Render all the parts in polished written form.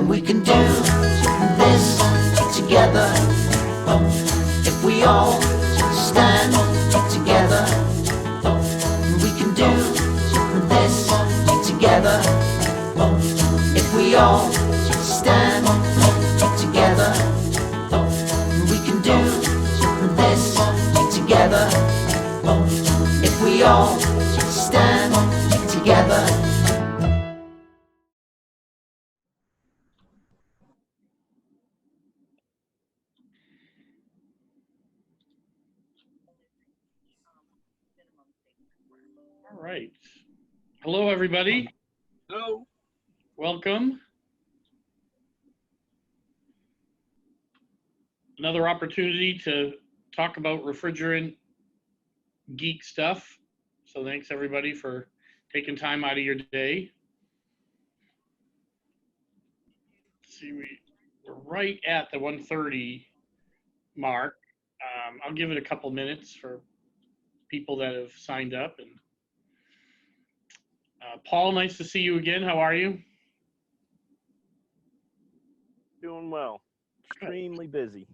We can do this together if we all stand together. We can do this together if we all stand together. We can do this together if we all stand together. All right. Hello, everybody. Hello. Welcome. Another opportunity to talk about refrigerant geek stuff. So thanks everybody for taking time out of your day. Let's see, we're right at the 1:30 mark. I'll give it a couple minutes for people that have signed up. And Paul, nice to see you again. How are you? Doing well. Extremely busy.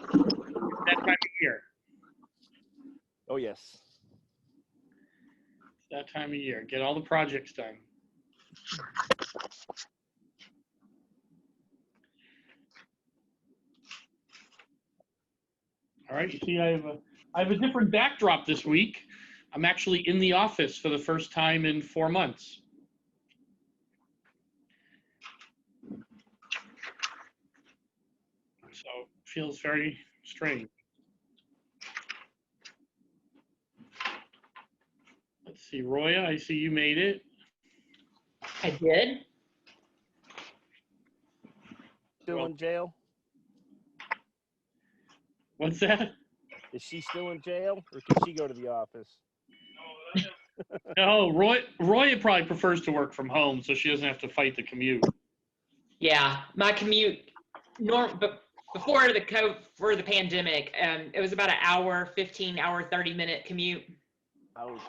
That time of year. Oh, yes. That time of year. Get all the projects done. All right, you see I have a different backdrop this week. I'm actually in the office for the first time in 4 months. So feels very strange. Let's see, Roya, I see you made it. I did. Still in jail? What's that? Is she still in jail, or can she go to the office? No, Roya probably prefers to work from home, so she doesn't have to fight the commute. Yeah, my commute, but before the pandemic, it was about an hour, 15-hour, 30-minute commute. Ouch.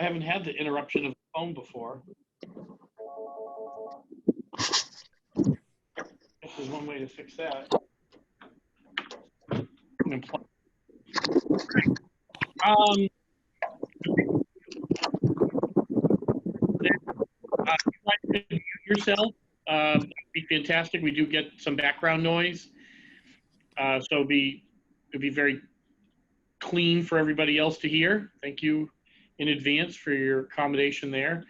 I haven't had the interruption of the phone before. This is one way to fix that. Mute yourself. It'd be fantastic. We do get some background noise, so it'd be very clean for everybody else to hear. Thank you in advance for your accommodation there.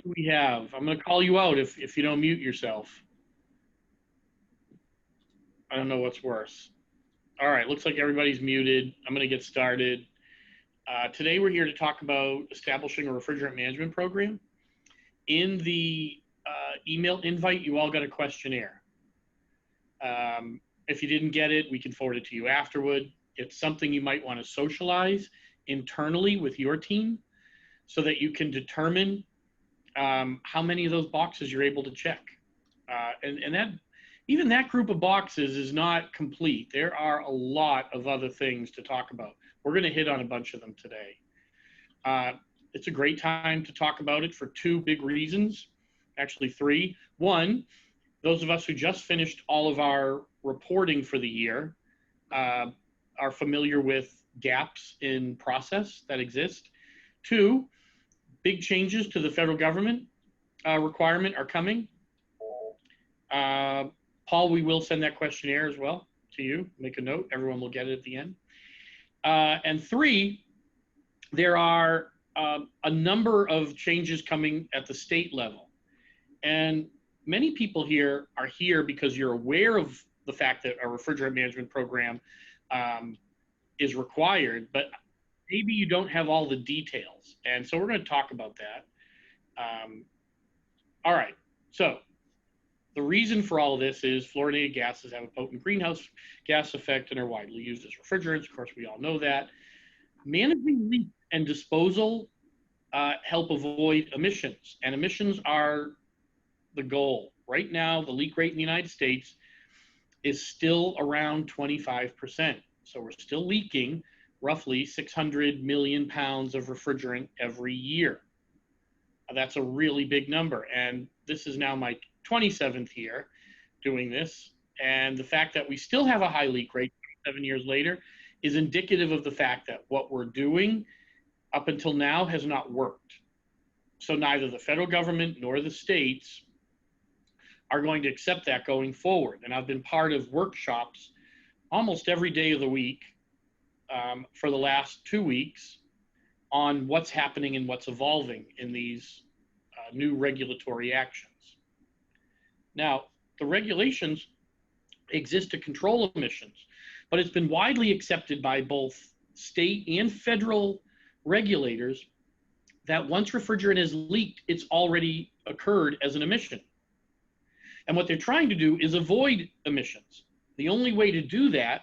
We have. I'm going to call you out if you don't mute yourself. I don't know what's worse. All right, looks like everybody's muted. I'm going to get started. Today we're here to talk about establishing a refrigerant management program. In the email invite, you all got a questionnaire. If you didn't get it, we can forward it to you afterward. It's something you might want to socialize internally with your team so that you can determine how many of those boxes you're able to check. And that, even that group of boxes is not complete. There are a lot of other things to talk about. We're going to hit on a bunch of them today. It's a great time to talk about it for two big reasons, actually three. One, those of us who just finished all of our reporting for the year are familiar with gaps in process that exist. Two, big changes to the federal government requirement are coming. Paul, we will send that questionnaire as well to you. Make a note. Everyone will get it at the end. And three, there are a number of changes coming at the state level. And many people here are here because you're aware of the fact that a refrigerant management program is required, but maybe you don't have all the details. And so we're going to talk about that. All right, so the reason for all of this is fluorinated gases have a potent greenhouse gas effect and are widely used as refrigerants. Of course, we all know that. Managing leaks and disposal help avoid emissions. And emissions are the goal. Right now, the leak rate in the United States is still around 25%. So we're still leaking roughly 600 million pounds of refrigerant every year. That's a really big number. And this is now my 27th year doing this. And the fact that we still have a high leak rate 7 years later is indicative of the fact that what we're doing up until now has not worked. So neither the federal government nor the states are going to accept that going forward. And I've been part of workshops almost every day of the week for the last 2 weeks on what's happening and what's evolving in these new regulatory actions. Now, the regulations exist to control emissions, but it's been widely accepted by both state and federal regulators that once refrigerant is leaked, it's already occurred as an emission. And what they're trying to do is avoid emissions. The only way to do that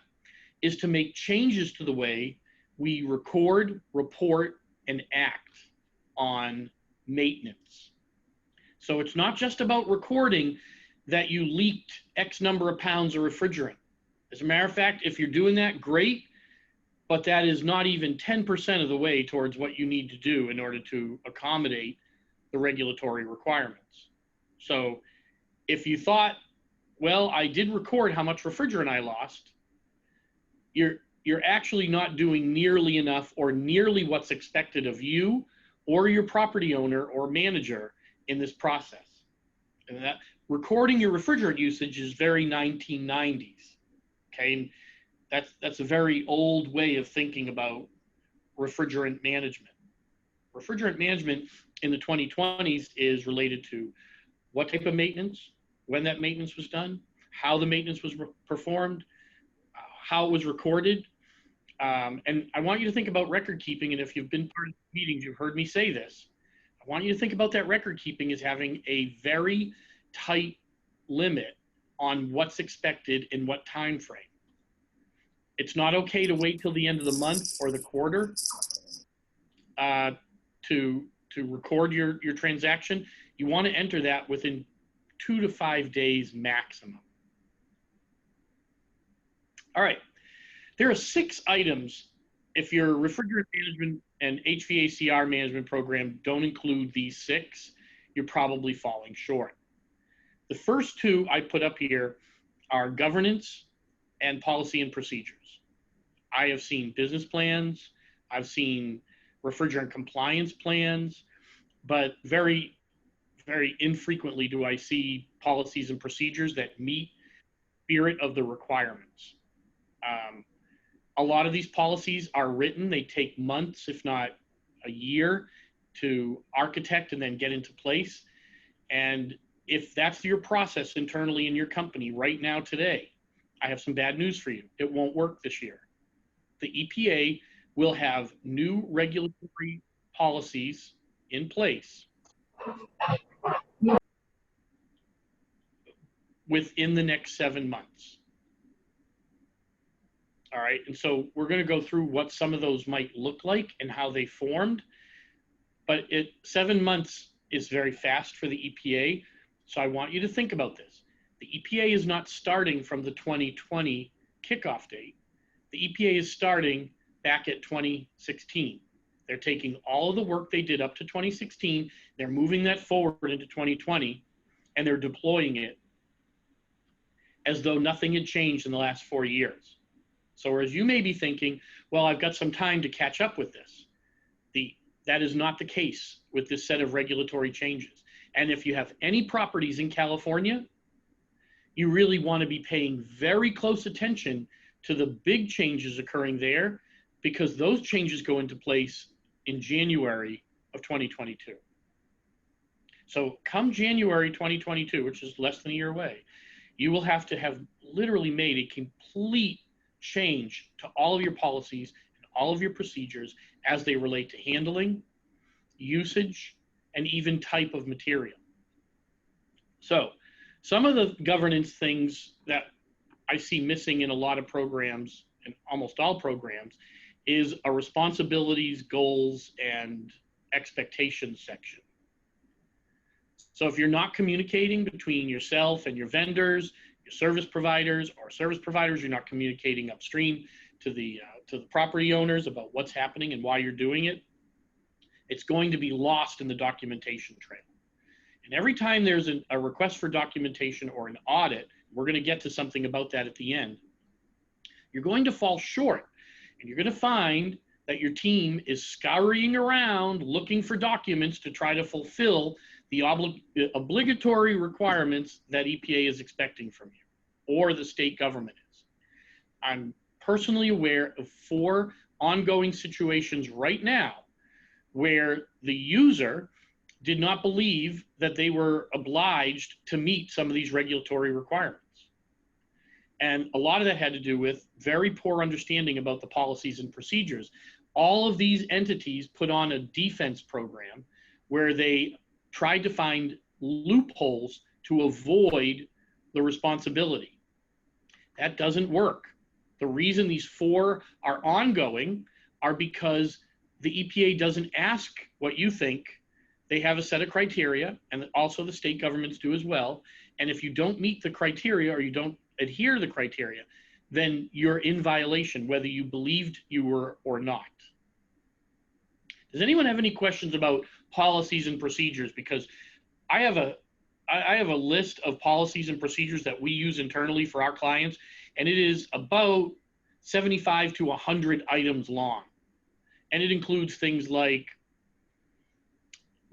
is to make changes to the way we record, report, and act on maintenance. So it's not just about recording that you leaked X number of pounds of refrigerant. As a matter of fact, if you're doing that, great, but that is not even 10% of the way towards what you need to do in order to accommodate the regulatory requirements. So if you thought, well, I did record how much refrigerant I lost, you're actually not doing nearly enough or nearly what's expected of you or your property owner or manager in this process. And that recording your refrigerant usage is very 1990s. Okay, and that's a very old way of thinking about refrigerant management. Refrigerant management in the 2020s is related to what type of maintenance, when that maintenance was done, how the maintenance was performed, how it was recorded. And I want you to think about record keeping. And if you've been part of meetings, you've heard me say this. I want you to think about that record keeping as having a very tight limit on what's expected in what time frame. It's not okay to wait till the end of the month or the quarter to record your transaction. You want to enter that within 2 to 5 days maximum. All right, there are 6 items. If your refrigerant management and HVACR management program don't include these 6, you're probably falling short. The first 2 I put up here are governance and policy and procedures. I have seen business plans, I've seen refrigerant compliance plans, but very, very infrequently do I see policies and procedures that meet the spirit of the requirements. A lot of these policies are written, they take months, if not a year, to architect and then get into place. And if that's your process internally in your company right now today, I have some bad news for you. It won't work this year. The EPA will have new regulatory policies in place within the next 7 months. All right, and so we're going to go through what some of those might look like and how they formed, but 7 months is very fast for the EPA, so I want you to think about this. The EPA is not starting from the 2020 kickoff date. The EPA is starting back at 2016. They're taking all of the work they did up to 2016, they're moving that forward into 2020, and they're deploying it as though nothing had changed in the last 4 years. So whereas you may be thinking, well, I've got some time to catch up with this, that is not the case with this set of regulatory changes. And if you have any properties in California, you really want to be paying very close attention to the big changes occurring there, because those changes go into place in January of 2022. So come January 2022, which is less than a year away, you will have to have literally made a complete change to all of your policies and all of your procedures as they relate to handling, usage, and even type of material. So some of the governance things that I see missing in a lot of programs, and almost all programs, is a responsibilities, goals, and expectations section. So if you're not communicating between yourself and your vendors, your service providers, or service providers, you're not communicating upstream to the property owners about what's happening and why you're doing it, it's going to be lost in the documentation trail. And every time there's a request for documentation or an audit, we're going to get to something about that at the end, you're going to fall short, and you're going to find that your team is scurrying around looking for documents to try to fulfill the obligatory requirements that EPA is expecting from you, or the state government is. I'm personally aware of 4 ongoing situations right now where the user did not believe that they were obliged to meet some of these regulatory requirements. And a lot of that had to do with very poor understanding about the policies and procedures. All of these entities put on a defense program where they tried to find loopholes to avoid the responsibility. That doesn't work. The reason these 4 are ongoing are because the EPA doesn't ask what you think. They have a set of criteria, and also the state governments do as well. And if you don't meet the criteria or you don't adhere to the criteria, then you're in violation, whether you believed you were or not. Does anyone have any questions about policies and procedures? Because I have a list of policies and procedures that we use internally for our clients, and it is about 75 to 100 items long. And it includes things like,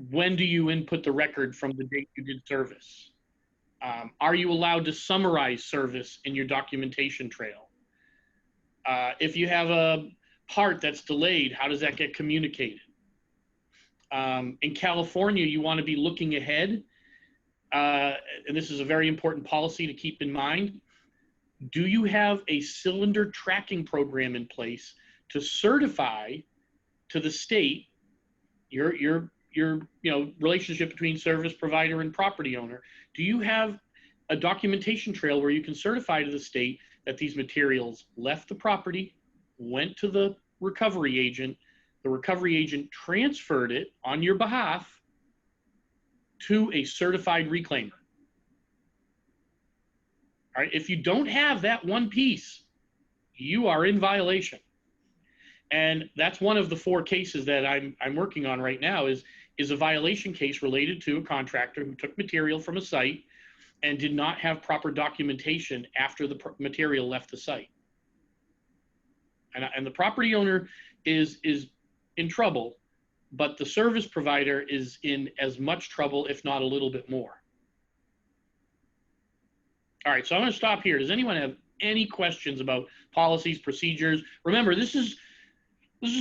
when do you input the record from the date you did service? Are you allowed to summarize service in your documentation trail? If you have a part that's delayed, how does that get communicated? In California, you want to be looking ahead. And this is a very important policy to keep in mind. Do you have a cylinder tracking program in place to certify to the state your relationship between service provider and property owner? Do you have a documentation trail where you can certify to the state that these materials left the property, went to the recovery agent transferred it on your behalf to a certified reclaimer? All right, if you don't have that one piece, you are in violation. And that's one of the 4 cases that I'm working on right now is a violation case related to a contractor who took material from a site and did not have proper documentation after the material left the site. And the property owner is in trouble, but the service provider is in as much trouble, if not a little bit more. All right, so I'm going to stop here. Does anyone have any questions about policies, procedures? Remember, this is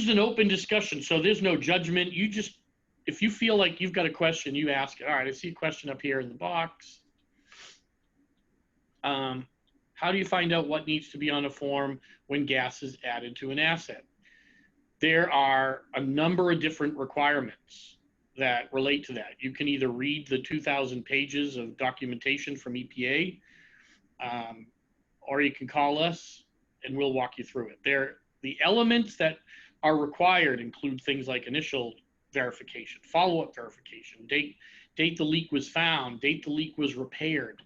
an open discussion, so there's no judgment. You just, if you feel like you've got a question, you ask it. All right, I see a question up here in the box. How do you find out what needs to be on a form when gas is added to an asset? There are a number of different requirements that relate to that. You can either read the 2,000 pages of documentation from EPA, or you can call us and we'll walk you through it. The elements that are required include things like initial verification, follow-up verification, date the leak was found, date the leak was repaired.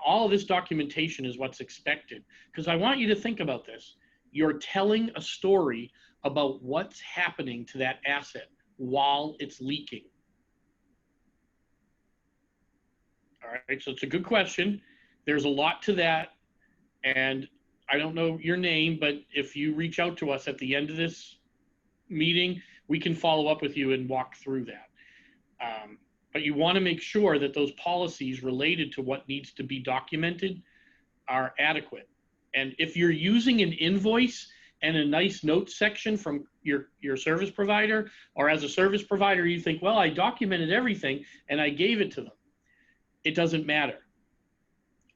All of this documentation is what's expected, because I want you to think about this. You're telling a story about what's happening to that asset while it's leaking. All right, so it's a good question. There's a lot to that, and I don't know your name, but if you reach out to us at the end of this meeting, we can follow up with you and walk through that. But you want to make sure that those policies related to what needs to be documented are adequate. And if you're using an invoice and a nice notes section from your service provider, or as a service provider, you think, well, I documented everything and I gave it to them, it doesn't matter.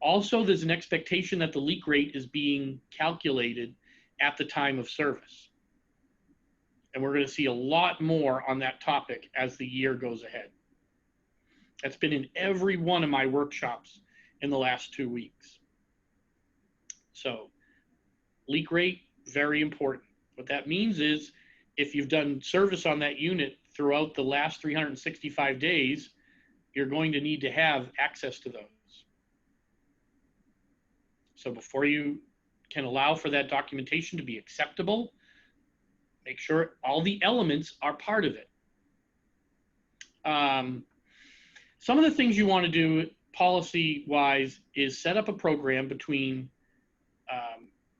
Also, there's an expectation that the leak rate is being calculated at the time of service. And we're going to see a lot more on that topic as the year goes ahead. That's been in every one of my workshops in the last 2 weeks. So, leak rate, very important. What that means is if you've done service on that unit throughout the last 365 days, you're going to need to have access to those. So before you can allow for that documentation to be acceptable, make sure all the elements are part of it. Some of the things you want to do policy-wise is set up a program between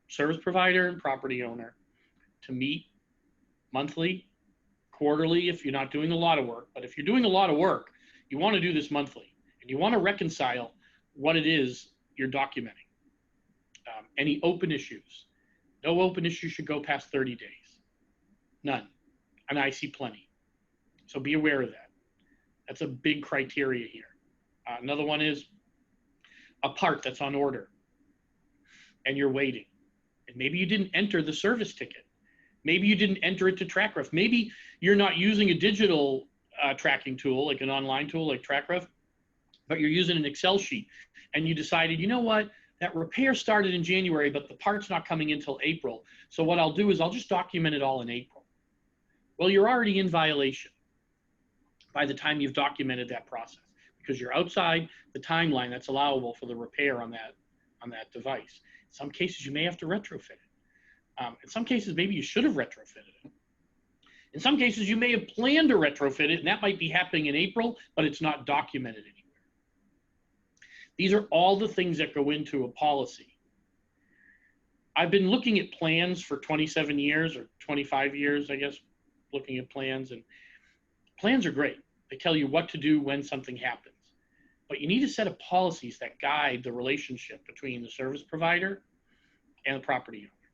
service provider and property owner to meet monthly, quarterly if you're not doing a lot of work. But if you're doing a lot of work, you want to do this monthly, and you want to reconcile what it is you're documenting. Any open issues. No open issues should go past 30 days. None. And I see plenty. So be aware of that. That's a big criteria here. Another one is a part that's on order and you're waiting. And maybe you didn't enter the service ticket. Maybe you didn't enter it to Trakref. Maybe you're not using a digital tracking tool, like an online tool like Trakref, but you're using an Excel sheet. And you decided, you know what? That repair started in January, but the part's not coming until April. So what I'll do is I'll just document it all in April. Well, you're already in violation by the time you've documented that process, because you're outside the timeline that's allowable for the repair on that device. In some cases, you may have to retrofit it. In some cases, maybe you should have retrofitted it. In some cases, you may have planned to retrofit it, and that might be happening in April, but it's not documented anywhere. These are all the things that go into a policy. I've been looking at plans for 27 years or 25 years, I guess, looking at plans, and plans are great. They tell you what to do when something happens. But you need a set of policies that guide the relationship between the service provider and the property owner.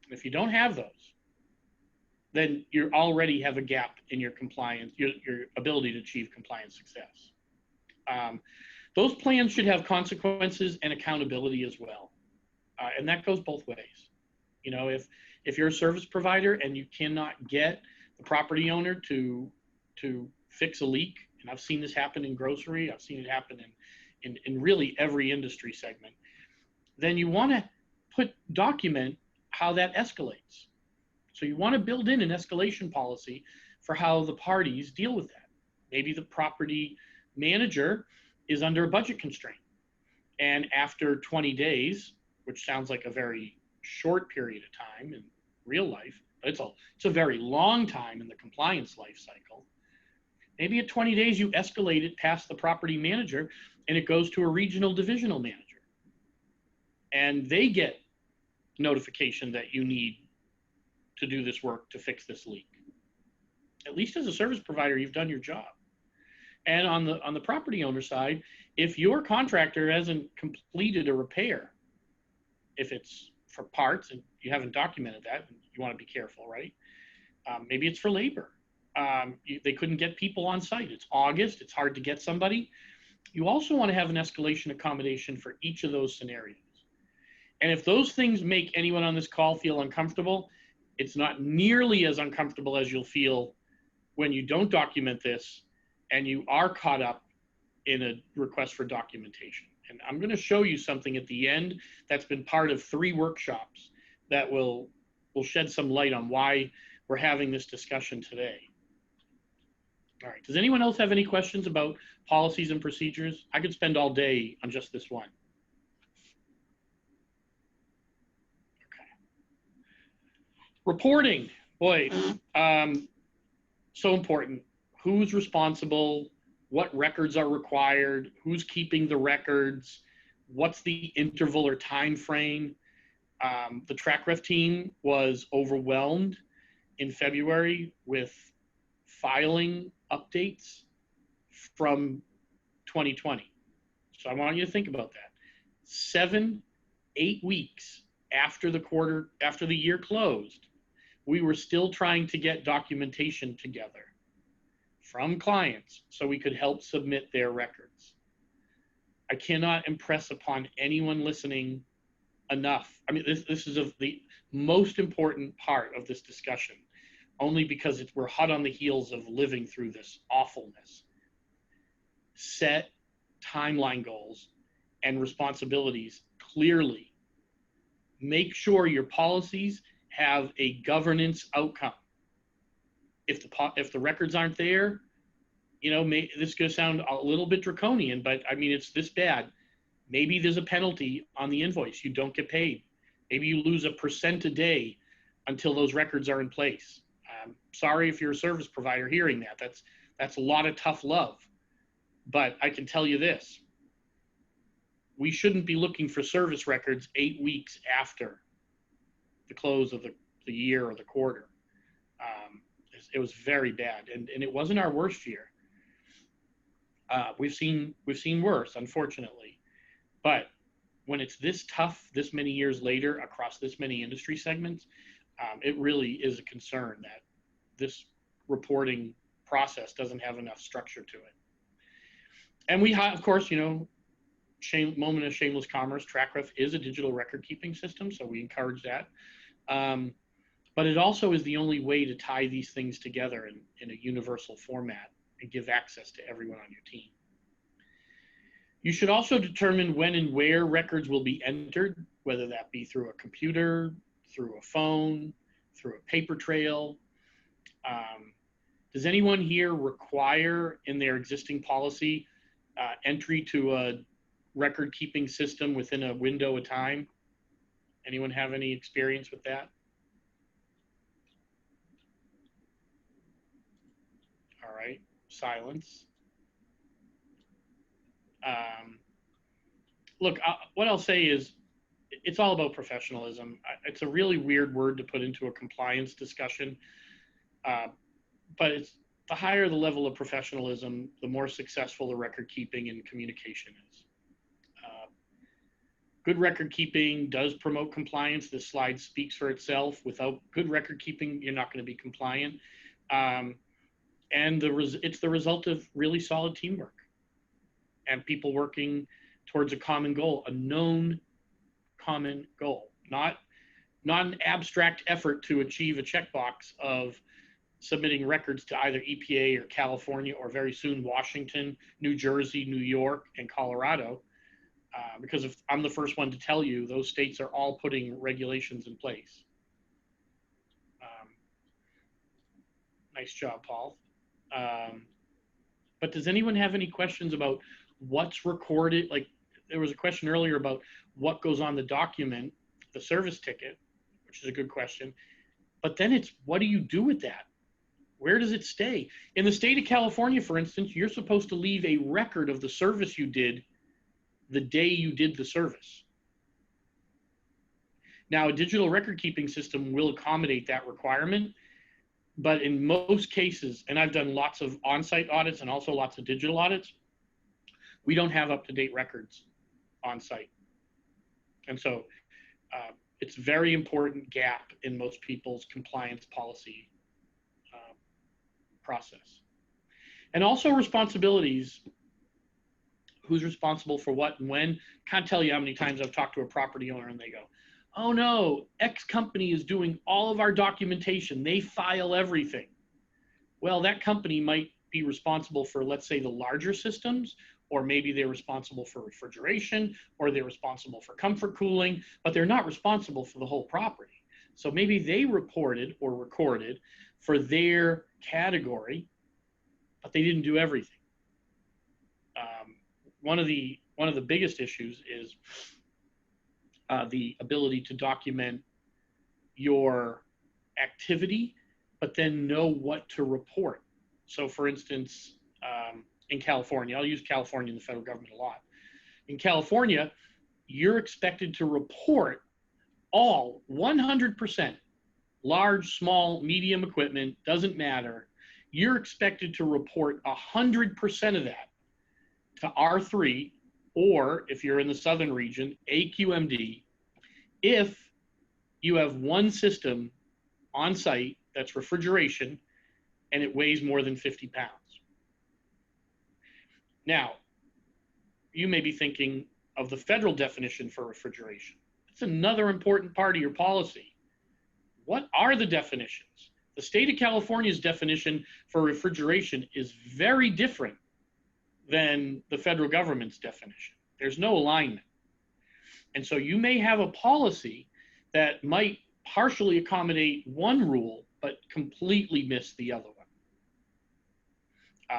And if you don't have those, then you already have a gap in your compliance, your ability to achieve compliance success. Those plans should have consequences and accountability as well. And that goes both ways. You know, if you're a service provider and you cannot get the property owner to fix a leak, and I've seen this happen in grocery, I've seen it happen in really every industry segment, then you want to document how that escalates. So you want to build in an escalation policy for how the parties deal with that. Maybe the property manager is under a budget constraint, and after 20 days, which sounds like a very short period of time in real life, but it's a very long time in the compliance life cycle. Maybe at 20 days you escalate it past the property manager and it goes to a regional divisional manager, and they get notification that you need to do this work to fix this leak. At least as a service provider, you've done your job. And on the property owner side, if your contractor hasn't completed a repair, if it's for parts and you haven't documented that, you want to be careful, right? Maybe it's for labor. They couldn't get people on site. It's August. It's hard to get somebody. You also want to have an escalation accommodation for each of those scenarios. And if those things make anyone on this call feel uncomfortable, it's not nearly as uncomfortable as you'll feel when you don't document this and you are caught up in a request for documentation. And I'm going to show you something at the end that's been part of 3 workshops that will shed some light on why we're having this discussion today. All right, does anyone else have any questions about policies and procedures? I could spend all day on just this one. Okay. Reporting, boy, so important. Who's responsible? What records are required? Who's keeping the records? What's the interval or time frame? The Trakref team was overwhelmed in February with filing updates from 2020. So I want you to think about that. 7-8 weeks after the year closed, we were still trying to get documentation together from clients so we could help submit their records. I cannot impress upon anyone listening enough. I mean, this is the most important part of this discussion, only because we're hot on the heels of living through this awfulness. Set timeline goals and responsibilities clearly. Make sure your policies have a governance outcome. if the records aren't there, you know, this is going to sound a little bit draconian, but I mean, it's this bad. Maybe there's a penalty on the invoice. You don't get paid. Maybe you lose a % a day until those records are in place. Sorry if you're a service provider hearing that. That's a lot of tough love. But I can tell you this. We shouldn't be looking for service records 8 weeks after the close of the year or the quarter. It was very bad, and it wasn't our worst year. We've seen worse, unfortunately. But when it's this tough, this many years later, across this many industry segments, it really is a concern that this reporting process doesn't have enough structure to it. And we have, of course, you know, moment of shameless commerce, Trakref is a digital record keeping system, so we encourage that. But it also is the only way to tie these things together in a universal format and give access to everyone on your team. You should also determine when and where records will be entered, whether that be through a computer, through a phone, through a paper trail. Does anyone here require in their existing policy entry to a record keeping system within a window of time? Anyone have any experience with that? All right, silence. Look, what I'll say is it's all about professionalism. It's a really weird word to put into a compliance discussion, but it's the higher the level of professionalism, the more successful the record keeping and communication is. Good record keeping does promote compliance. This slide speaks for itself. Without good record keeping, you're not going to be compliant. And it's the result of really solid teamwork and people working towards a common goal, a known common goal, not an abstract effort to achieve a checkbox of submitting records to either EPA or California or very soon Washington, New Jersey, New York, and Colorado. Because if I'm the first one to tell you, those states are all putting regulations in place. Nice job, Paul. But does anyone have any questions about what's recorded? Like there was a question earlier about what goes on the document, the service ticket, which is a good question. But then it's, what do you do with that? Where does it stay? In the state of California, for instance, you're supposed to leave a record of the service you did the day you did the service. Now, a digital record keeping system will accommodate that requirement, but in most cases, and I've done lots of on-site audits and also lots of digital audits, we don't have up-to-date records on-site. And so it's a very important gap in most people's compliance policy process. And also responsibilities. Who's responsible for what and when? Can't tell you how many times I've talked to a property owner and they go, oh no, X company is doing all of our documentation. They file everything. Well, that company might be responsible for, let's say, the larger systems, or maybe they're responsible for refrigeration, or they're responsible for comfort cooling, but they're not responsible for the whole property. So maybe they reported or recorded for their category, but they didn't do everything. One of the biggest issues is the ability to document your activity, but then know what to report. So for instance, in California, I'll use California and the federal government a lot. In California, you're expected to report all 100%, large, small, medium equipment, doesn't matter. You're expected to report 100% of that to R3, or if you're in the southern region, AQMD, if you have one system on site that's refrigeration and it weighs more than 50 pounds. Now, you may be thinking of the federal definition for refrigeration. It's another important part of your policy. What are the definitions? The state of California's definition for refrigeration is very different than the federal government's definition. There's no alignment. And so you may have a policy that might partially accommodate one rule, but completely miss the other one.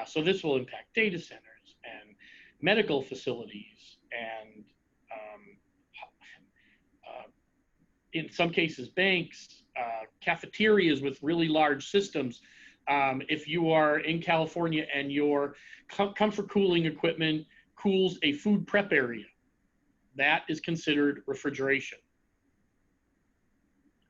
So this will impact data centers and medical facilities and in some cases banks, cafeterias with really large systems. If you are in California and your comfort cooling equipment cools a food prep area, that is considered refrigeration.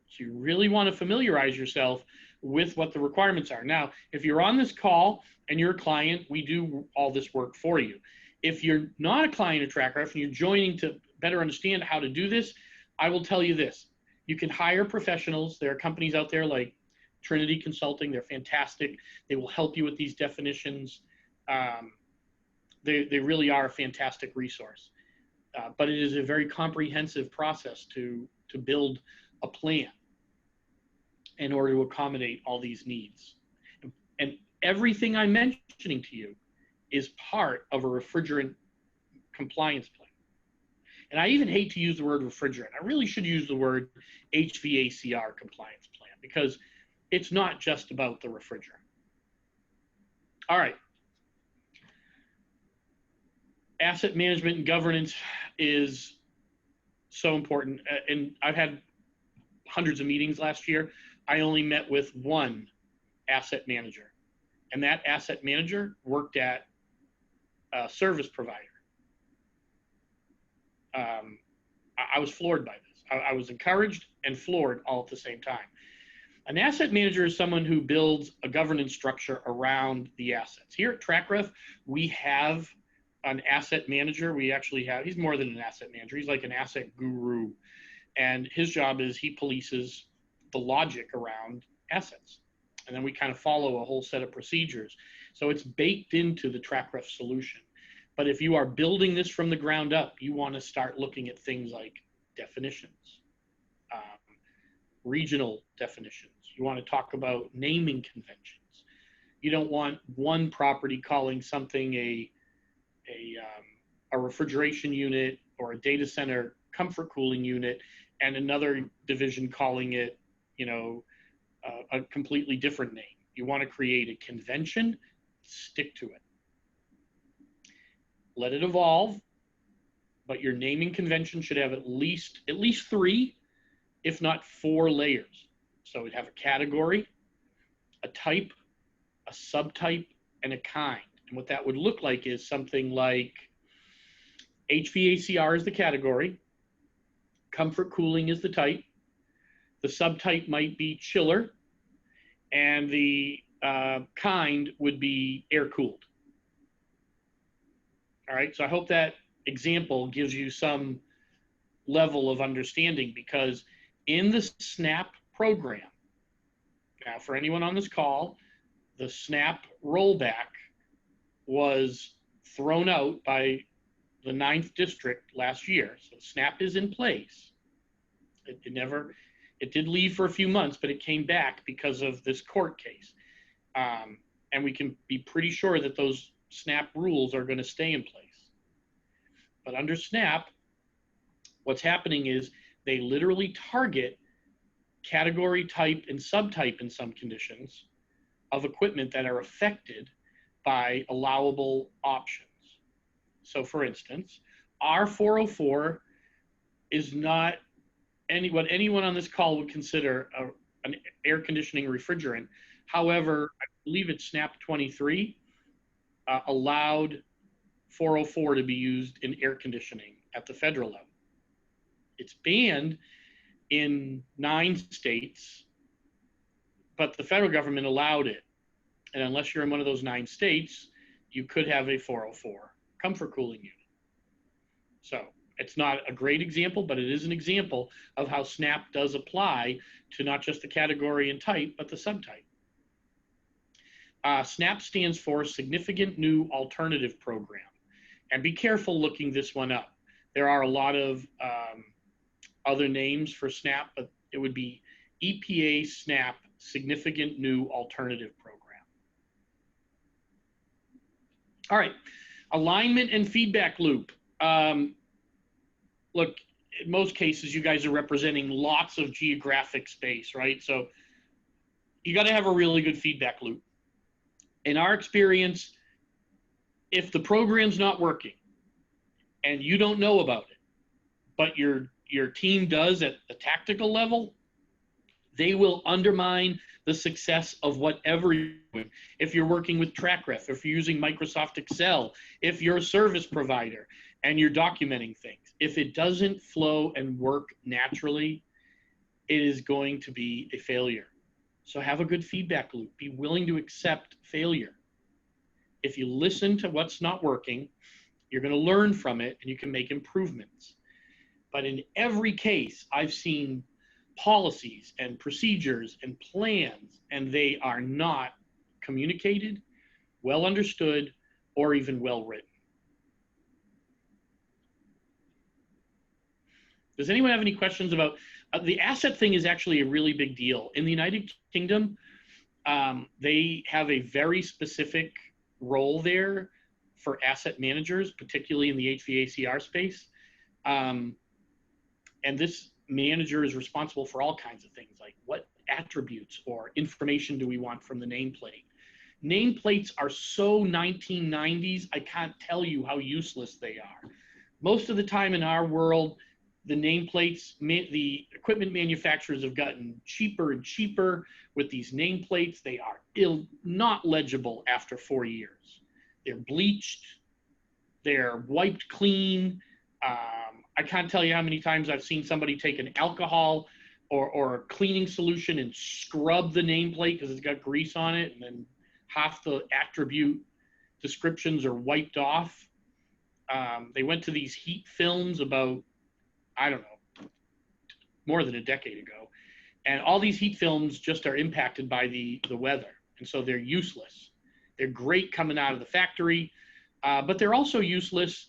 So you really want to familiarize yourself with what the requirements are. Now, if you're on this call and you're a client, we do all this work for you. If you're not a client of Trakref and you're joining to better understand how to do this, I will tell you this. You can hire professionals. There are companies out there like Trinity Consulting. They're fantastic. They will help you with these definitions. They really are a fantastic resource. But it is a very comprehensive process to build a plan in order to accommodate all these needs. And everything I'm mentioning to you is part of a refrigerant compliance plan. And I even hate to use the word refrigerant. I really should use the word HVACR compliance plan because it's not just about the refrigerant. All right. Asset management and governance is so important. And I've had hundreds of meetings last year. I only met with one asset manager. And that asset manager worked at a service provider. I was floored by this. I was encouraged and floored all at the same time. An asset manager is someone who builds a governance structure around the assets. Here at Trakref, we have an asset manager. We actually have, he's more than an asset manager. He's like an asset guru. And his job is he polices the logic around assets. And then we kind of follow a whole set of procedures. So it's baked into the Trakref solution. But if you are building this from the ground up, you want to start looking at things like definitions, regional definitions. You want to talk about naming conventions. You don't want one property calling something a refrigeration unit or a data center comfort cooling unit and another division calling it, you know, a completely different name. You want to create a convention, stick to it. Let it evolve, but your naming convention should have at least 3, if not 4 layers. So it'd have a category, a type, a subtype, and a kind. And what that would look like is something like HVACR is the category, comfort cooling is the type, the subtype might be chiller, and the kind would be air cooled. All right, so I hope that example gives you some level of understanding because in the SNAP program, now for anyone on this call, the SNAP rollback was thrown out by the 9th district last year. So SNAP is in place. It did leave for a few months, but it came back because of this court case. And we can be pretty sure that those SNAP rules are going to stay in place. But under SNAP, what's happening is they literally target category, type, and subtype in some conditions of equipment that are affected by allowable options. So for instance, R404 is not what anyone on this call would consider an air conditioning refrigerant. However, I believe it's SNAP 23 allowed 404 to be used in air conditioning at the federal level. It's banned in 9 states, but the federal government allowed it. And unless you're in one of those 9 states, you could have a 404 comfort cooling unit. So it's not a great example, but it is an example of how SNAP does apply to not just the category and type, but the subtype. SNAP stands for Significant New Alternative Program. And be careful looking this one up. There are a lot of other names for SNAP, but it would be EPA SNAP Significant New Alternative Program. All right, alignment and feedback loop. Look, in most cases, you guys are representing lots of geographic space, right? So you got to have a really good feedback loop. In our experience, if the program's not working and you don't know about it, but your team does at the tactical level, they will undermine the success of whatever you're doing. If you're working with Trakref, if you're using Microsoft Excel, if you're a service provider and you're documenting things, if it doesn't flow and work naturally, it is going to be a failure. So have a good feedback loop. Be willing to accept failure. If you listen to what's not working, you're going to learn from it and you can make improvements. But in every case, I've seen policies and procedures and plans, and they are not communicated, well understood, or even well written. Does anyone have any questions about the asset thing? Is actually a really big deal. In the United Kingdom, they have a very specific role there for asset managers, particularly in the HVACR space. And this manager is responsible for all kinds of things, like what attributes or information do we want from the nameplate. Nameplates are so 1990s, I can't tell you how useless they are. Most of the time in our world, the nameplates, the equipment manufacturers have gotten cheaper and cheaper with these nameplates. They are not legible after 4 years. They're bleached, they're wiped clean. I can't tell you how many times I've seen somebody take an alcohol or a cleaning solution and scrub the nameplate because it's got grease on it, and then half the attribute descriptions are wiped off. They went to these heat films about, I don't know, more than a decade ago. And all these heat films just are impacted by the weather. And so they're useless. They're great coming out of the factory, but they're also useless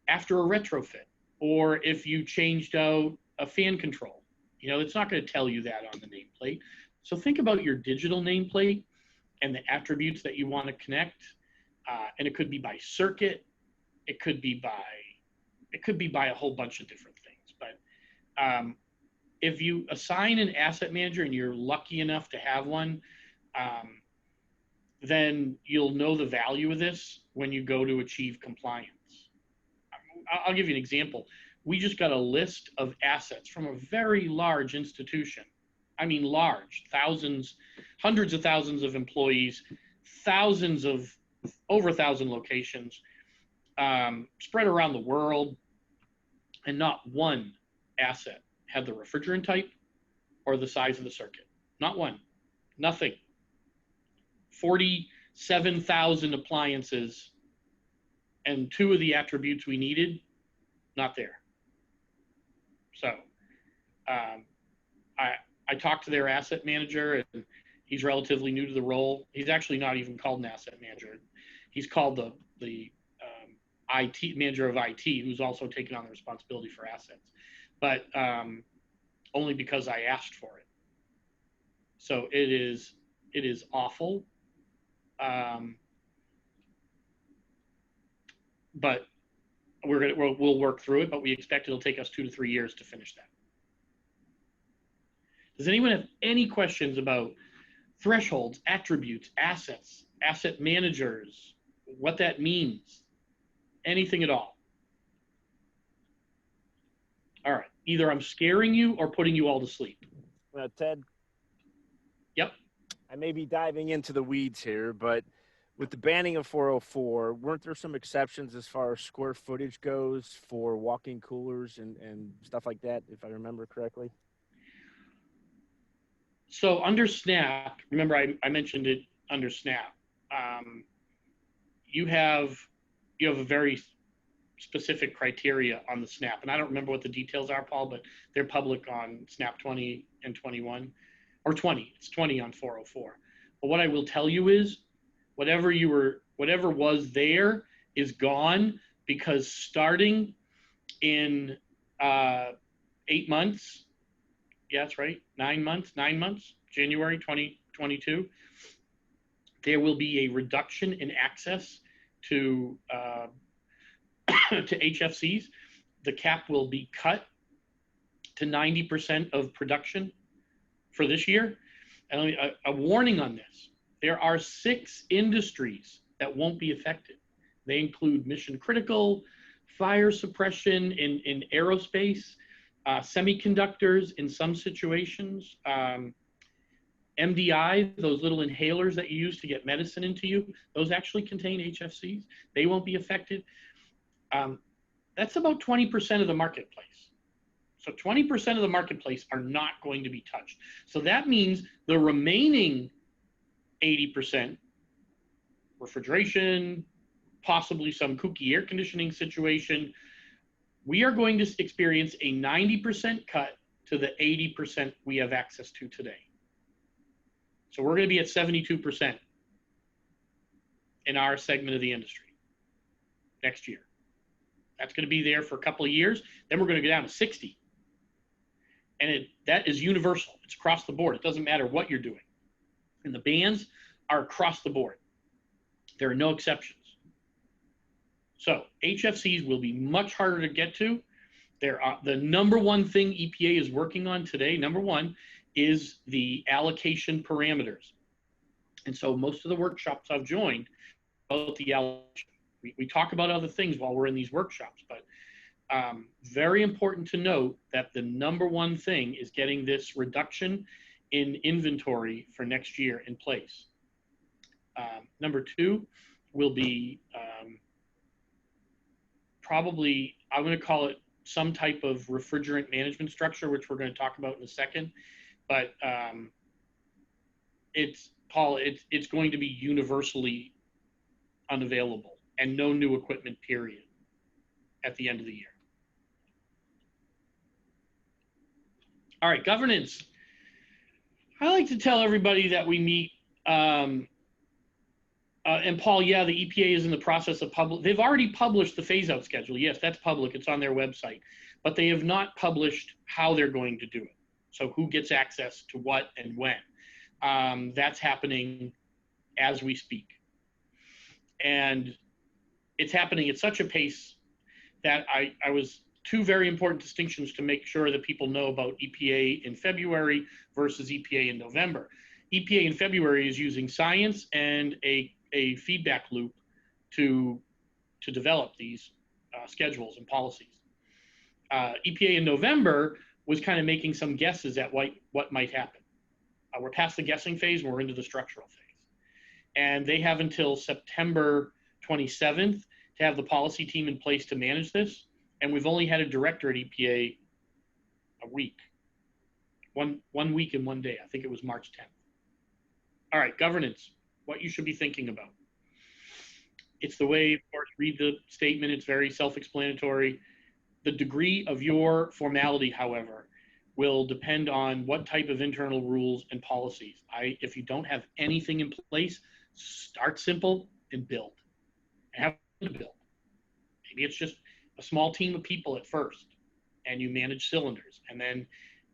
after a retrofit, or if you changed out a fan control. You know, it's not going to tell you that on the nameplate. So think about your digital nameplate and the attributes that you want to connect. And it could be by circuit. It could be by a whole bunch of different things. But if you assign an asset manager and you're lucky enough to have one, then you'll know the value of this when you go to achieve compliance. I'll give you an example. We just got a list of assets from a very large institution. I mean, large, thousands, hundreds of thousands of employees, over 1,000 locations, spread around the world, and not one asset had the refrigerant type or the size of the circuit. Not one, nothing. 47,000 appliances, and 2 of the attributes we needed, not there. So I talked to their asset manager, and he's relatively new to the role. He's actually not even called an asset manager. He's called the IT manager of IT, who's also taken on the responsibility for assets, but only because I asked for it. So it is awful. But we'll work through it, but we expect it'll take us 2 to 3 years to finish that. Does anyone have any questions about thresholds, attributes, assets, asset managers, what that means? Anything at all? All right. Either I'm scaring you or putting you all to sleep. Ted? Yep. I may be diving into the weeds here, but with the banning of 404, weren't there some exceptions as far as square footage goes for walk-in coolers and stuff like that, if I remember correctly? So under SNAP, remember I mentioned it under SNAP, you have a very specific criteria on the SNAP. And I don't remember what the details are, Paul, but they're public on SNAP 20 and 21, or 20. It's 20 on 404. But what I will tell you is whatever was there is gone, because starting in 8 months, yeah, that's right, 9 months, January 2022, there will be a reduction in access to to HFCs. The cap will be cut to 90% of production for this year. And a warning on this: There are 6 industries that won't be affected. They include mission critical, fire suppression in aerospace, semiconductors in some situations, MDI, those little inhalers that you use to get medicine into you, those actually contain HFCs. They won't be affected. That's about 20% of the marketplace. So 20% of the marketplace are not going to be touched. So that means the remaining 80%, refrigeration, possibly some kooky air conditioning situation, we are going to experience a 90% cut to the 80% we have access to today. So we're going to be at 72% in our segment of the industry next year. That's going to be there for a couple of years. Then we're going to go down to 60. And that is universal. It's across the board. It doesn't matter what you're doing. And the bans are across the board. There are no exceptions. So HFCs will be much harder to get to. The number one thing EPA is working on today, number one, is the allocation parameters. And so most of the workshops I've joined about the allocation. We talk about other things while we're in these workshops, but very important to note that the number one thing is getting this reduction in inventory for next year in place. Number two will be probably, I'm going to call it some type of refrigerant management structure, which we're going to talk about in a second. But it's going to be universally unavailable and no new equipment, period, at the end of the year. All right, governance. I like to tell everybody that we meet, and Paul, yeah, the EPA is in the process of they've already published the phase-out schedule. Yes, that's public. It's on their website. But they have not published how they're going to do it. So who gets access to what and when. That's happening as we speak. And it's happening at such a pace that I was two very important distinctions to make sure that people know about EPA in February versus EPA in November. EPA in February is using science and a feedback loop to develop these schedules and policies. EPA in November was kind of making some guesses at what might happen. We're past the guessing phase, we're into the structural phase. And they have until September 27th to have the policy team in place to manage this. And we've only had a director at EPA a week. One week and 1 day. I think it was March 10th. All right, governance, what you should be thinking about. It's the way, of course, read the statement. It's very self-explanatory. The degree of your formality, however, will depend on what type of internal rules and policies. If you don't have anything in place, start simple and build. Have to build. Maybe it's just a small team of people at first, and you manage cylinders, and then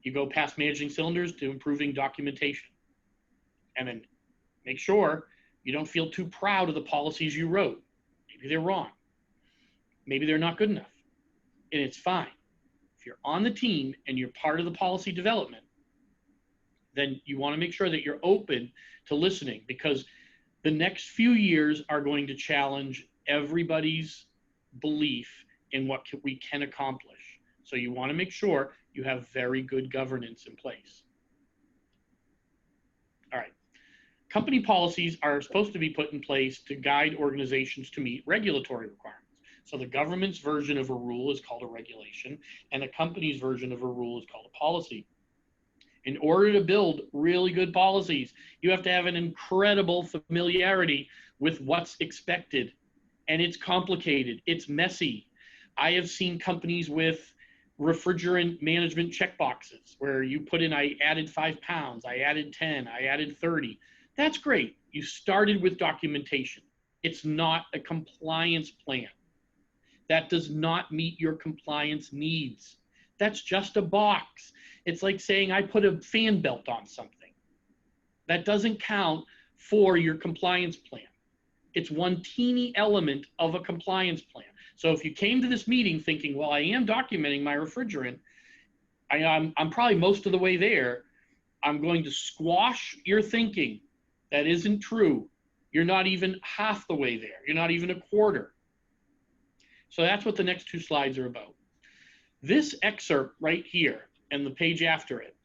you go past managing cylinders to improving documentation. And then make sure you don't feel too proud of the policies you wrote. Maybe they're wrong. Maybe they're not good enough. And it's fine. If you're on the team and you're part of the policy development, then you want to make sure that you're open to listening, because the next few years are going to challenge everybody's belief in what we can accomplish. So you want to make sure you have very good governance in place. All right. Company policies are supposed to be put in place to guide organizations to meet regulatory requirements. So the government's version of a rule is called a regulation, and a company's version of a rule is called a policy. In order to build really good policies, you have to have an incredible familiarity with what's expected. And it's complicated, it's messy. I have seen companies with refrigerant management checkboxes where you put in, I added 5 pounds, I added 10, I added 30. That's great. You started with documentation. It's not a compliance plan. That does not meet your compliance needs. That's just a box. It's like saying I put a fan belt on something. That doesn't count for your compliance plan. It's one teeny element of a compliance plan. So if you came to this meeting thinking, well, I am documenting my refrigerant, I'm probably most of the way there, I'm going to squash your thinking That isn't true. You're not even half the way there. You're not even a quarter. So that's what the next two slides are about. This excerpt right here and the page after it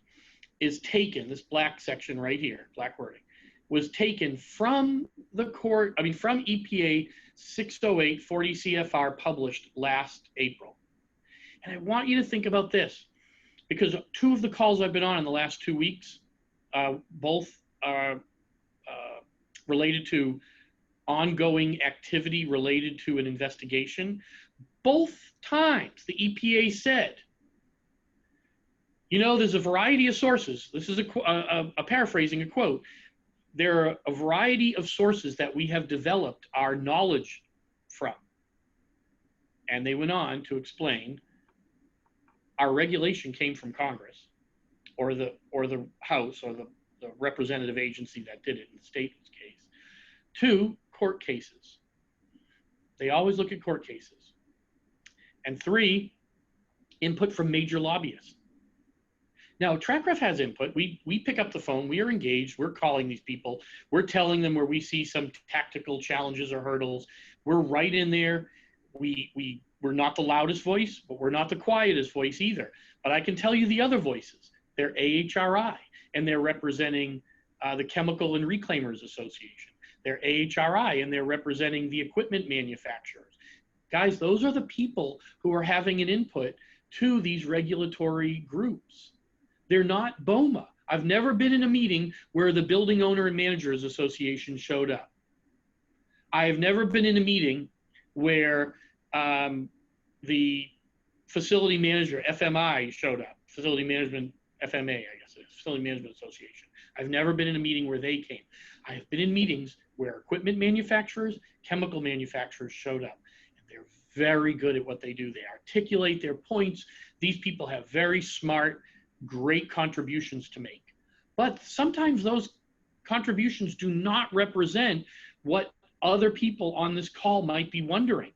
is taken, this black section right here, black wording, was taken from from EPA 608 40 CFR published last April. And I want you to think about this, because two of the calls I've been on in the last 2 weeks, both are related to ongoing activity related to an investigation. Both times the EPA said, you know, there's a variety of sources. This is a paraphrasing a quote. There are a variety of sources that we have developed our knowledge from. And they went on to explain our regulation came from Congress or the House or the representative agency that did it in the state's case. 2, court cases. They always look at court cases. And 3, input from major lobbyists. Now, Trakref has input. We pick up the phone. We are engaged. We're calling these people. We're telling them where we see some tactical challenges or hurdles. We're right in there. We're not the loudest voice, but we're not the quietest voice either. But I can tell you the other voices. They're AHRI, and they're representing the Chemical and Reclaimers Association. They're AHRI, and they're representing the equipment manufacturers. Guys, those are the people who are having an input to these regulatory groups. They're not BOMA. I've never been in a meeting where the Building Owner and Managers Association showed up. I have never been in a meeting where the facility manager, FMI, showed up. Facility Management, FMA, I guess, Facility Management Association. I've never been in a meeting where they came. I have been in meetings where equipment manufacturers, chemical manufacturers showed up. And they're very good at what they do. They articulate their points. These people have very smart, great contributions to make. But sometimes those contributions do not represent what other people on this call might be wondering.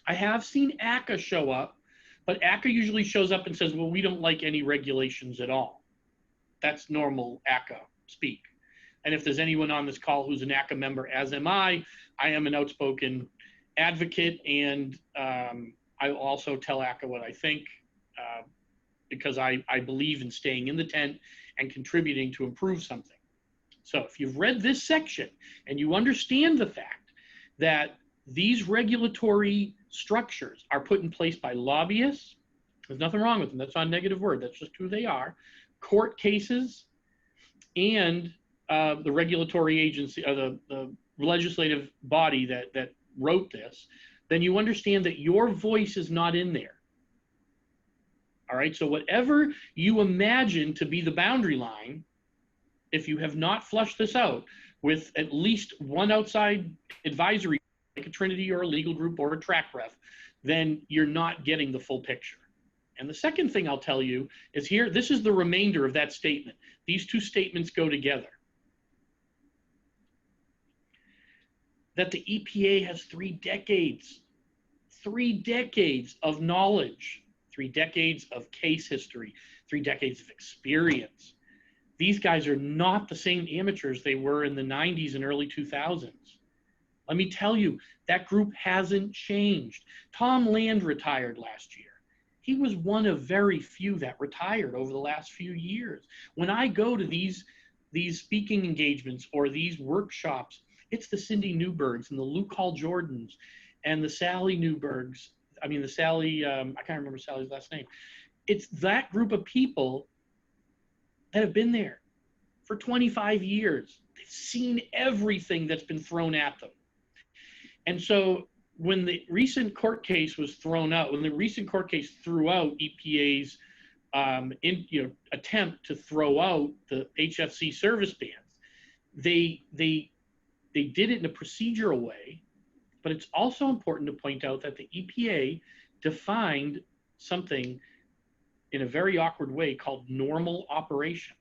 I have seen ACA show up, but ACA usually shows up and says, well, we don't like any regulations at all. That's normal ACA speak. And if there's anyone on this call who's an ACA member, as am I am an outspoken advocate, and I also tell ACA what I think, because I believe in staying in the tent and contributing to improve something. So if you've read this section and you understand the fact that these regulatory structures are put in place by lobbyists, there's nothing wrong with them. That's not a negative word. That's just who they are. Court cases and the regulatory agency, or the legislative body that wrote this, then you understand that your voice is not in there. All right, so whatever you imagine to be the boundary line, if you have not flushed this out with at least one outside advisory, like a Trinity or a legal group or a Trakref, then you're not getting the full picture. And the second thing I'll tell you is here, this is the remainder of that statement. These two statements go together. That the EPA has 3 decades of knowledge, 3 decades of case history, 3 decades of experience. These guys are not the same amateurs they were in the 90s and early 2000s. Let me tell you, that group hasn't changed. Tom Land retired last year. He was one of very few that retired over the last few years. When I go to these speaking engagements or these workshops, it's the Cindy Newbergs and the Luke Hall Jordans and the Sally Newbergs. I mean, the Sally, I can't remember Sally's last name. It's that group of people that have been there for 25 years. They've seen everything that's been thrown at them. And so when the recent court case was thrown out, when the recent court case threw out EPA's attempt to throw out the HFC service bans, they did it in a procedural way, but it's also important to point out that the EPA defined something in a very awkward way called normal operation.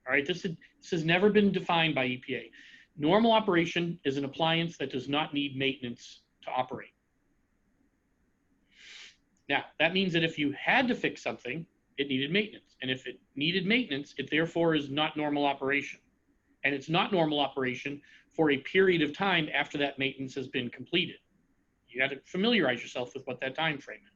All right, this has never been defined by EPA. Normal operation is an appliance that does not need maintenance to operate. Now, that means that if you had to fix something, it needed maintenance. And if it needed maintenance, it therefore is not normal operation. And it's not normal operation for a period of time after that maintenance has been completed. You got to familiarize yourself with what that time frame is.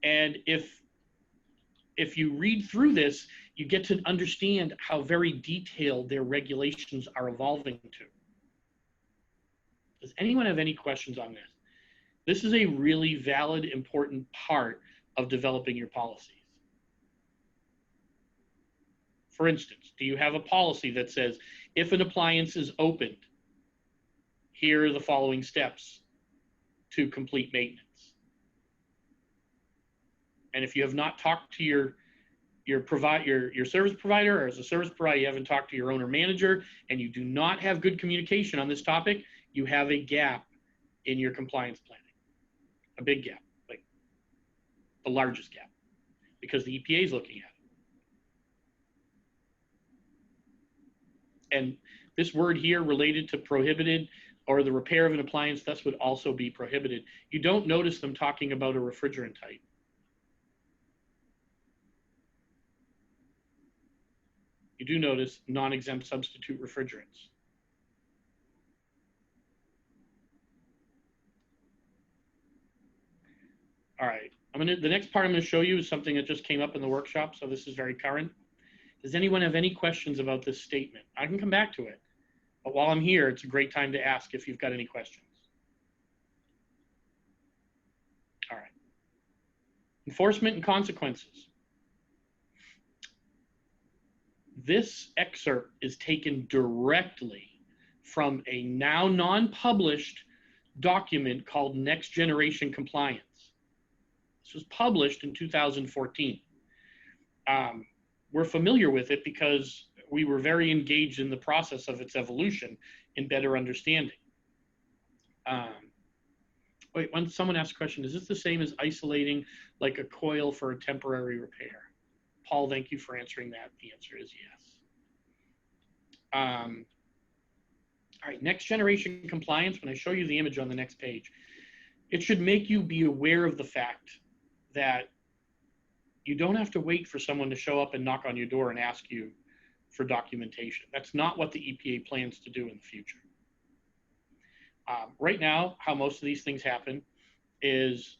And if you read through this, you get to understand how very detailed their regulations are evolving to. Does anyone have any questions on this? This is a really valid, important part of developing your policies. For instance, do you have a policy that says, if an appliance is opened, here are the following steps to complete maintenance? And if you have not talked to your service provider, or as a service provider, you haven't talked to your owner manager, and you do not have good communication on this topic, you have a gap in your compliance planning. A big gap, like the largest gap, because the EPA is looking at it. And this word here related to prohibited, or the repair of an appliance, thus would also be prohibited. You don't notice them talking about a refrigerant type. You do notice non-exempt substitute refrigerants. All right, the next part I'm gonna show you is something that just came up in the workshop, so this is very current. Does anyone have any questions about this statement? I can come back to it, but while I'm here, it's a great time to ask if you've got any questions. All right. Enforcement and consequences. This excerpt is taken directly from a now non-published document called Next Generation Compliance. This was published in 2014. We're familiar with it because we were very engaged in the process of its evolution in better understanding. Wait, when someone asked a question, is this the same as isolating like a coil for a temporary repair? Paul, thank you for answering that. The answer is yes. All right, next generation compliance. When I show you the image on the next page, it should make you be aware of the fact that you don't have to wait for someone to show up and knock on your door and ask you for documentation. That's not what the EPA plans to do in the future. Right now, how most of these things happen is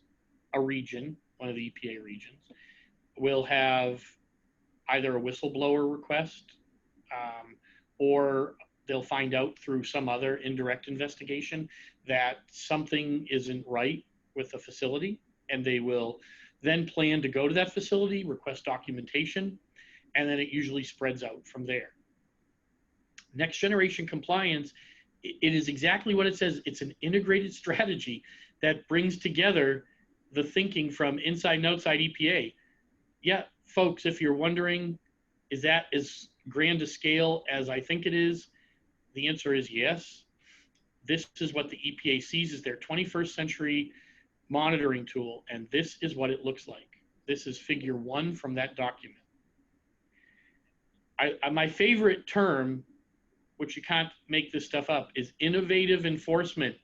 a region, one of the EPA regions, will have either a whistleblower request or they'll find out through some other indirect investigation that something isn't right with the facility, and they will then plan to go to that facility, request documentation, and then it usually spreads out from there. Next generation compliance, it is exactly what it says. It's an integrated strategy that brings together the thinking from inside and outside EPA. Yeah, folks, if you're wondering, is that as grand a scale as I think it is? The answer is yes. This is what the EPA sees as their 21st century monitoring tool, and this is what it looks like. This is figure 1 from that document. My favorite term, which you can't make this stuff up, is innovative enforcement.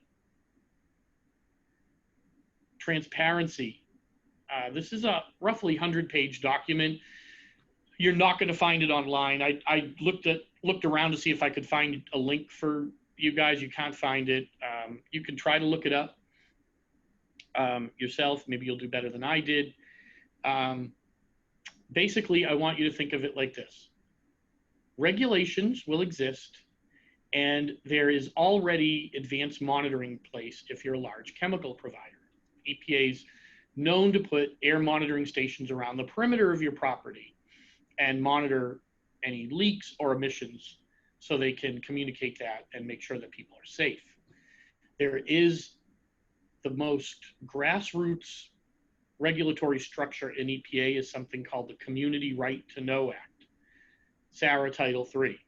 Transparency. This is a roughly 100-page document. You're not going to find it online. I looked around to see if I could find a link for you guys. You can't find it. You can try to look it up yourself. Maybe you'll do better than I did. Basically, I want you to think of it like this. Regulations will exist, and there is already advanced monitoring in place if you're a large chemical provider. EPA's known to put air monitoring stations around the perimeter of your property and monitor any leaks or emissions so they can communicate that and make sure that people are safe. There is the most grassroots regulatory structure in EPA is something called the Community Right to Know Act, SARA Title III.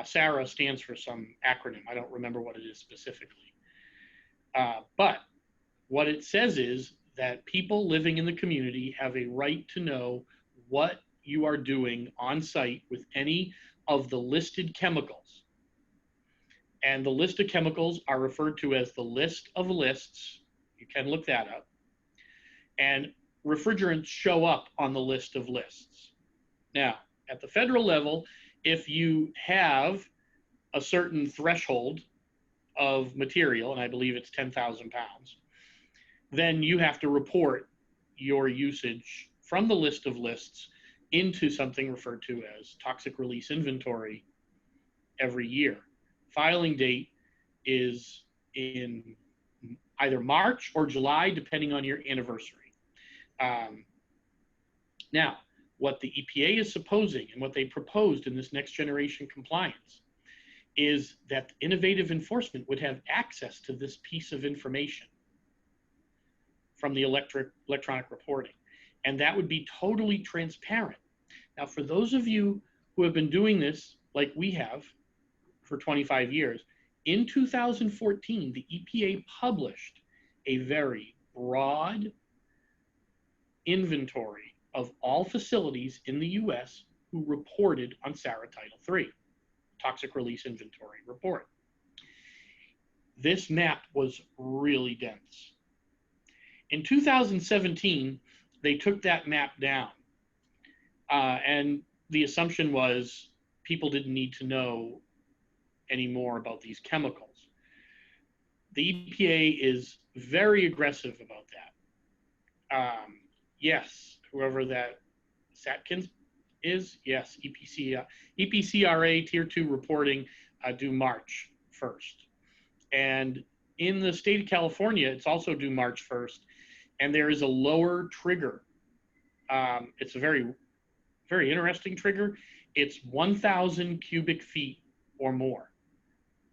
SARA stands for some acronym. I don't remember what it is specifically. But what it says is that people living in the community have a right to know what you are doing on site with any of the listed chemicals. And the list of chemicals are referred to as the list of lists. You can look that up. And refrigerants show up on the list of lists. Now, At the federal level, if you have a certain threshold of material, and I believe it's 10,000 pounds, then you have to report your usage from the list of lists into something referred to as toxic release inventory every year. Filing date is in either March or July, depending on your anniversary. Now, what the EPA is supposing and what they proposed in this next generation compliance is that innovative enforcement would have access to this piece of information from the electronic reporting, and that would be totally transparent. Now, for those of you who have been doing this like we have for 25 years, in 2014, the EPA published a very broad inventory of all facilities in the US who reported on SARA Title III, Toxic Release Inventory Report. This map was really dense. In 2017, they took that map down, and the assumption was people didn't need to know any more about these chemicals. The EPA is very aggressive about that. Yes, whoever that Satkins is, yes, EPCRA Tier 2 reporting due March 1st. And in the state of California, it's also due March 1st. And there is a lower trigger. It's a very, very interesting trigger. It's 1,000 cubic feet or more,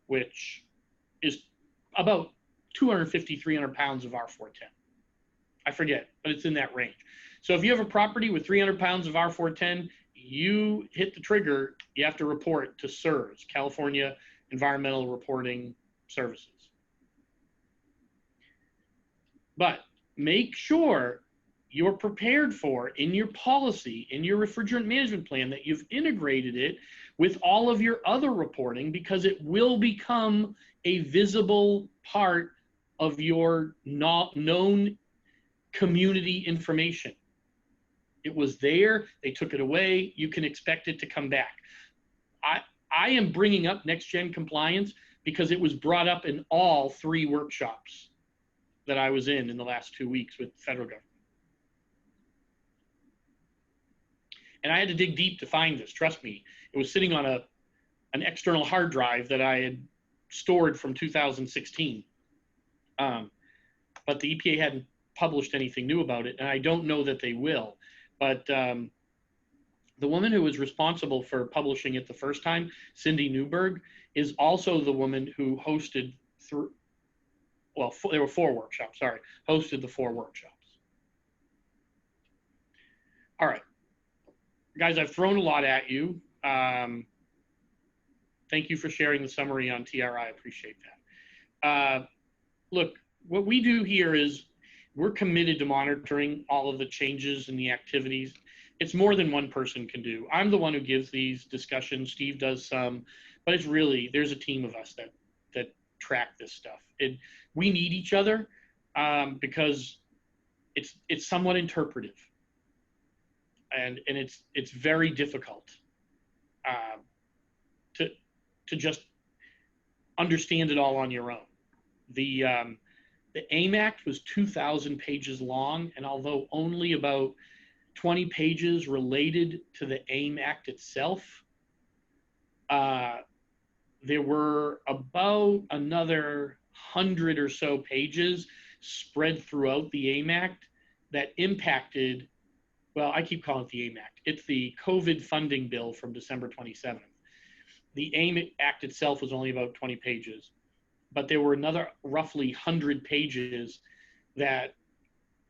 which is about 250, 300 pounds of R410. I forget, but it's in that range. So if you have a property with 300 pounds of R410, you hit the trigger, you have to report to CERS, California Environmental Reporting Services. But make sure you're prepared for, in your policy, in your refrigerant management plan, that you've integrated it with all of your other reporting, because it will become a visible part of your known community information. It was there, they took it away, you can expect it to come back. I am bringing up next gen compliance because it was brought up in all 3 workshops that I was in the last 2 weeks with the federal government. And I had to dig deep to find this, trust me. It was sitting on an external hard drive that I had stored from 2016. But the EPA hadn't published anything new about it, and I don't know that they will. But the woman who was responsible for publishing it the first time, Cindy Newberg, is also the woman who hosted there were 4 workshops, sorry, hosted the 4 workshops. All right, guys, I've thrown a lot at you. Thank you for sharing the summary on TRI, I appreciate that. Look, what we do here is we're committed to monitoring all of the changes and the activities. It's more than one person can do. I'm the one who gives these discussions, Steve does some, but it's really, there's a team of us that track this stuff. We need each other because it's somewhat interpretive, and it's very difficult to just understand it all on your own. The AIM Act was 2,000 pages long, and although only about 20 pages related to the AIM Act itself, there were about another 100 or so pages spread throughout the AIM Act that impacted, well, I keep calling it the AIM Act. It's the COVID funding bill from December 27th. The AIM Act itself was only about 20 pages, but there were another roughly 100 pages that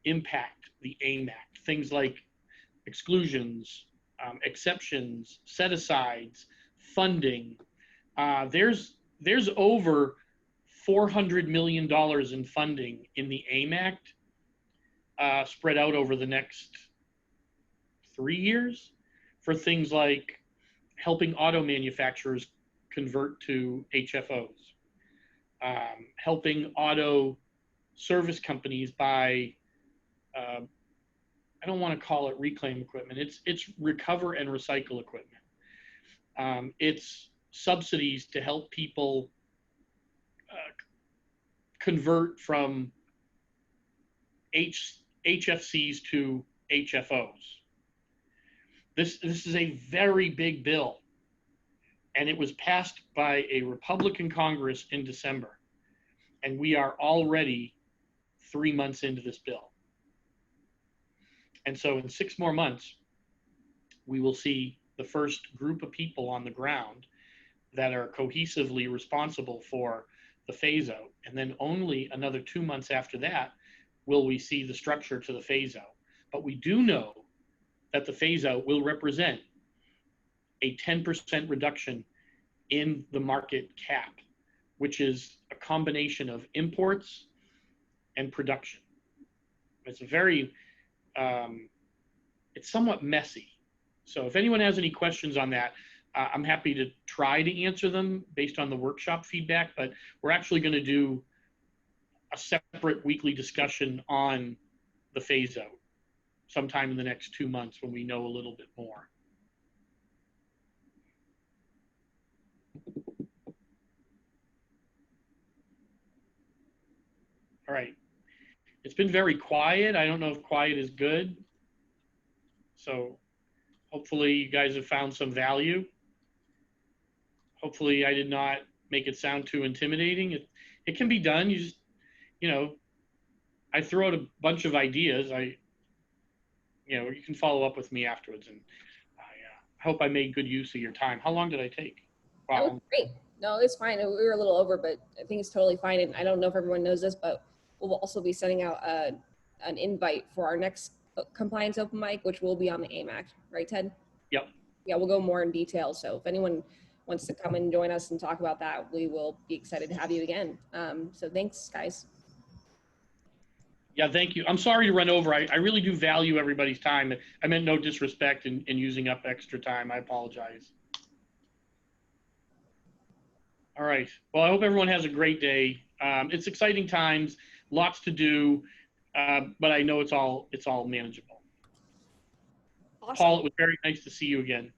impact the AIM Act. Things like exclusions, exceptions, set-asides, funding. There's over $400 million in funding in the AIM Act spread out over the next 3 years for things like helping auto manufacturers convert to HFOs, helping auto service companies buy I don't want to call it reclaim equipment. It's recover and recycle equipment. It's subsidies to help people convert from HFCs to HFOs. This is a very big bill, and it was passed by a Republican Congress in December, and we are already 3 months into this bill. And so in 6 more months, we will see the first group of people on the ground that are cohesively responsible for the phase out. And then only another 2 months after that will we see the structure to the phase out. But we do know that the phase out will represent a 10% reduction in the market cap, which is a combination of imports and production. It's a very, it's somewhat messy. So if anyone has any questions on that, I'm happy to try to answer them based on the workshop feedback, but we're actually going to do a separate weekly discussion on the phase out sometime in the next 2 months when we know a little bit more. All right. It's been very quiet. I don't know if quiet is good. So hopefully you guys have found some value. Hopefully I did not make it sound too intimidating. It can be done. You just, you know, I throw out a bunch of ideas. You can follow up with me afterwards, and I hope I made good use of your time. How long did I take? That was great. No, it's fine. We were a little over, but I think it's totally fine. And I don't know if everyone knows this, but we'll also be sending out an invite for our next compliance open mic, which will be on the AIM Act, right, Ted? Yep. Yeah, we'll go more in detail. So if anyone wants to come and join us and talk about that, we will be excited to have you again. So thanks, guys. Yeah, thank you. I'm sorry to run over. I really do value everybody's time. I meant no disrespect in using up extra time. I apologize. All right. Well, I hope everyone has a great day. It's exciting times, lots to do, but I know it's all manageable. Awesome. Paul, it was very nice to see you again.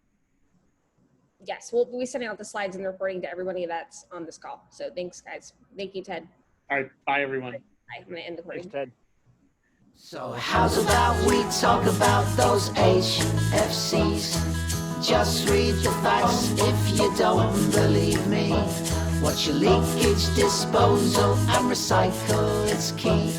Yes, we'll be sending out the slides and reporting to everybody that's on this call. So thanks, guys. Thank you, Ted. All right. Bye, everyone. Bye. I'm going to end the recording. Thanks, Ted. So how's about we talk about those HFCs? Just read the facts if you don't believe me. What's your leakage, disposal and recycle? It's key.